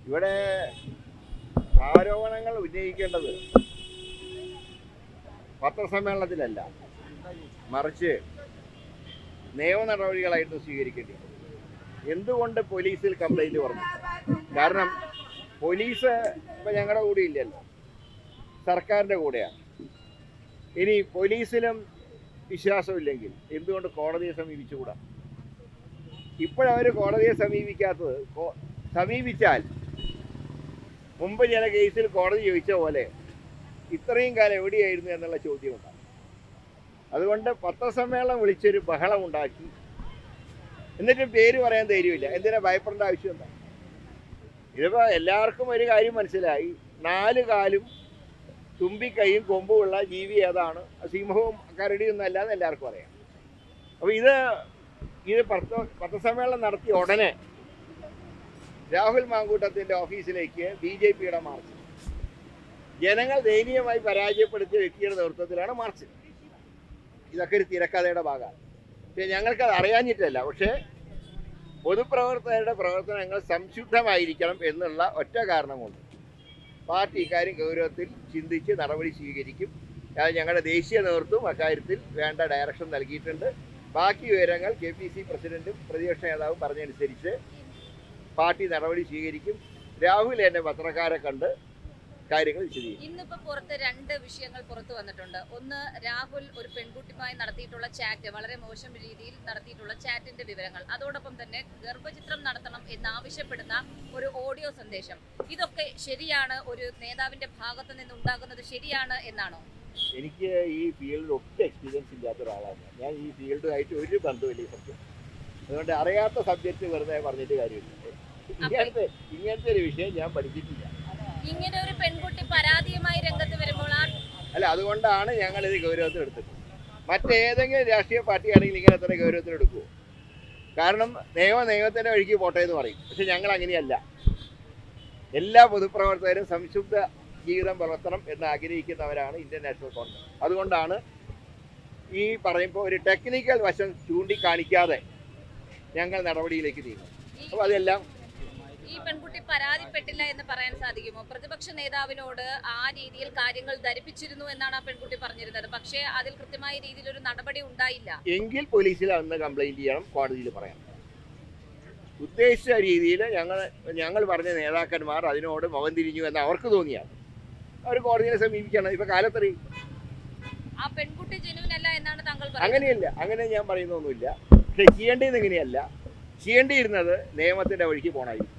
ഇവിടെ ആരോപണങ്ങൾ ഉന്നയിക്കേണ്ടത് പത്രസമ്മേളനത്തിലല്ല, മറിച്ച് നിയമ നടപടികളായിട്ട് സ്വീകരിക്കേണ്ടി. എന്തുകൊണ്ട് പോലീസിൽ കംപ്ലൈൻറ്റ് പറഞ്ഞു? കാരണം പോലീസ് ഇപ്പം ഞങ്ങളുടെ കൂടെ ഇല്ലല്ലോ, സർക്കാരിൻ്റെ കൂടെയാണ്. ഇനി പോലീസിലും വിശ്വാസമില്ലെങ്കിൽ എന്തുകൊണ്ട് കോടതിയെ സമീപിച്ചുകൂടാ? ഇപ്പോഴവർ കോടതിയെ സമീപിക്കാത്തത്, സമീപിച്ചാൽ മുമ്പ് ചില കേസിൽ കോടതി ചോദിച്ച പോലെ ഇത്രയും കാലം എവിടെയായിരുന്നു എന്നുള്ള ചോദ്യമുണ്ടാകും. അതുകൊണ്ട് പത്രസമ്മേളനം വിളിച്ചൊരു ബഹളം ഉണ്ടാക്കി, എന്നിട്ടും പേര് പറയാൻ ധൈര്യമില്ല. എന്തിനാ ഭയപ്പെടേണ്ട ആവശ്യം എന്താ? ഇതിപ്പോൾ എല്ലാവർക്കും ഒരു കാര്യം മനസ്സിലായി, 4 കാലും തുമ്പിക്കൈയും കൊമ്പുമുള്ള ജീവി ഏതാണ്? സിംഹവും കരടിയൊന്നും അല്ലാന്ന് എല്ലാവർക്കും അറിയാം. അപ്പോൾ ഇത് പത്രസമ്മേളനം നടത്തിയ ഉടനെ രാഹുൽ മാങ്കൂട്ടത്തിൻ്റെ ഓഫീസിലേക്ക് BJPയുടെ മാർച്ച്, ജനങ്ങൾ ദയനീയമായി പരാജയപ്പെടുത്തിയ വ്യക്തിയുടെ നേതൃത്വത്തിലാണ് മാർച്ച്. ഇതൊക്കെ ഒരു തിരക്കഥയുടെ ഭാഗമാണ്. പക്ഷേ ഞങ്ങൾക്കത് അറിയാഞ്ഞിട്ടല്ല, പക്ഷേ പൊതുപ്രവർത്തകരുടെ പ്രവർത്തനങ്ങൾ സംശുദ്ധമായിരിക്കണം എന്നുള്ള ഒറ്റ കാരണം കൊണ്ട് പാർട്ടി ഇക്കാര്യം ഗൗരവത്തിൽ ചിന്തിച്ച് നടപടി സ്വീകരിക്കും. ഞങ്ങളുടെ ദേശീയ നേതൃത്വം അക്കാര്യത്തിൽ വേണ്ട ഡയറക്ഷൻ നൽകിയിട്ടുണ്ട്. ബാക്കി വിവരങ്ങൾ KPC പ്രസിഡന്റും പ്രതിപക്ഷ നേതാവും പറഞ്ഞതനുസരിച്ച് പാർട്ടി നടപടി സ്വീകരിക്കും. രാഹുൽ എന്നെ പത്രക്കാരെ കണ്ട് കാര്യങ്ങൾ വിശദീകരിക്കും. ഇന്നിപ്പോ പുറത്ത് 2 വിഷയങ്ങൾ പുറത്തു വന്നിട്ടുണ്ട്. ഒന്ന്, രാഹുൽ ഒരു പെൺകുട്ടിയുമായി നടത്തിയിട്ടുള്ള ചാറ്റ്, വളരെ മോശം രീതിയിൽ നടത്തിയിട്ടുള്ള ചാറ്റിന്റെ വിവരങ്ങൾ. അതോടൊപ്പം തന്നെ ഗർഭചിത്രം നടത്തണം എന്നാവശ്യപ്പെടുന്ന ഒരു ഓഡിയോ സന്ദേശം. ഇതൊക്കെ ശരിയാണ്? ഒരു നേതാവിന്റെ ഭാഗത്ത് നിന്നുണ്ടാകുന്നത് ശരിയാണ് എന്നാണോ? എനിക്ക് ഈ ഫീൽഡിൽ ഒട്ടും എക്സ്പീരിയൻസ് ഇല്ലാത്ത ഒരാളാണ് ഞാൻ. ഈ ഫീൽഡുമായിട്ട് ഒരു ബന്ധമില്ല ഈ സബ്ജക്ട്. അതുകൊണ്ട് അറിയാത്ത സബ്ജക്റ്റ് വെറുതെ പറഞ്ഞിട്ട് കാര്യമില്ല. ഇങ്ങനത്തെ ഒരു വിഷയം ഞാൻ പഠിച്ചിട്ടില്ല. ഇങ്ങനെ ഒരു പെൺകുട്ടി പരാതിയുമായി രംഗത്ത് വരുമ്പോൾ അല്ല, അതുകൊണ്ടാണ് ഞങ്ങൾ ഇത് ഗൗരവത്തിൽ എടുത്തത്. മറ്റേതെങ്കിലും രാഷ്ട്രീയ പാർട്ടിയാണെങ്കിൽ ഇങ്ങനെ അത്ര ഗൗരവത്തിൽ എടുക്കുമോ? കാരണം നിയമത്തിൻ്റെ വഴിക്ക് പോട്ടെ എന്ന് പറയും. പക്ഷെ ഞങ്ങൾ അങ്ങനെയല്ല. എല്ലാ പൊതുപ്രവർത്തകരും സംശുദ്ധ ജീവിതം വളർത്തണം എന്ന് ആഗ്രഹിക്കുന്നവരാണ് ഇന്ത്യൻ നാഷണൽ കോൺഗ്രസ്. അതുകൊണ്ടാണ് ഈ പറയുമ്പോൾ ഒരു ടെക്നിക്കൽ വശം ചൂണ്ടിക്കാണിക്കാതെ ഞങ്ങൾ നടപടിയിലേക്ക് നീങ്ങും. അപ്പോൾ അതെല്ലാം ഈ പെൺകുട്ടി പരാതിപ്പെട്ടില്ല എന്ന് പറയാൻ സാധിക്കുമോ? പ്രതിപക്ഷ നേതാവിനോട് ആ രീതിയിൽ കാര്യങ്ങൾ ധരിപ്പിച്ചിരുന്നു എന്നാണ് ആ പെൺകുട്ടി പറഞ്ഞിരുന്നത്. പക്ഷേ അതിൽ കൃത്യമായ രീതിയിൽ ഒരു നടപടി ഉണ്ടായില്ല. എങ്കിൽ പോലീസിൽ അന്ന് കംപ്ലൈന്റ് ചെയ്യണം, കോടതിയിൽ പറയാം. ഉദ്ദേശിച്ച രീതിയിൽ ഞങ്ങൾ പറഞ്ഞ നേതാക്കന്മാർ അതിനോട് മുഖം തിരിഞ്ഞു എന്ന് അവർക്ക് തോന്നിയാണ് അവർ കോടതിയെ സമീപിക്കണം. ഇപ്പൊ കാലത്തറിയും ആ പെൺകുട്ടി ജെനുവിൻ അല്ല എന്നാണ് താങ്കൾ പറയുന്നത്? അങ്ങനെയല്ല, അങ്ങനെ ഞാൻ പറയുന്നൊന്നുമില്ല. പക്ഷെ ചെയ്യേണ്ടത് എങ്ങനെയല്ല, ചെയ്യേണ്ടിയിരുന്നത് നിയമത്തിന്റെ വഴിക്ക് പോകണമായിരുന്നു.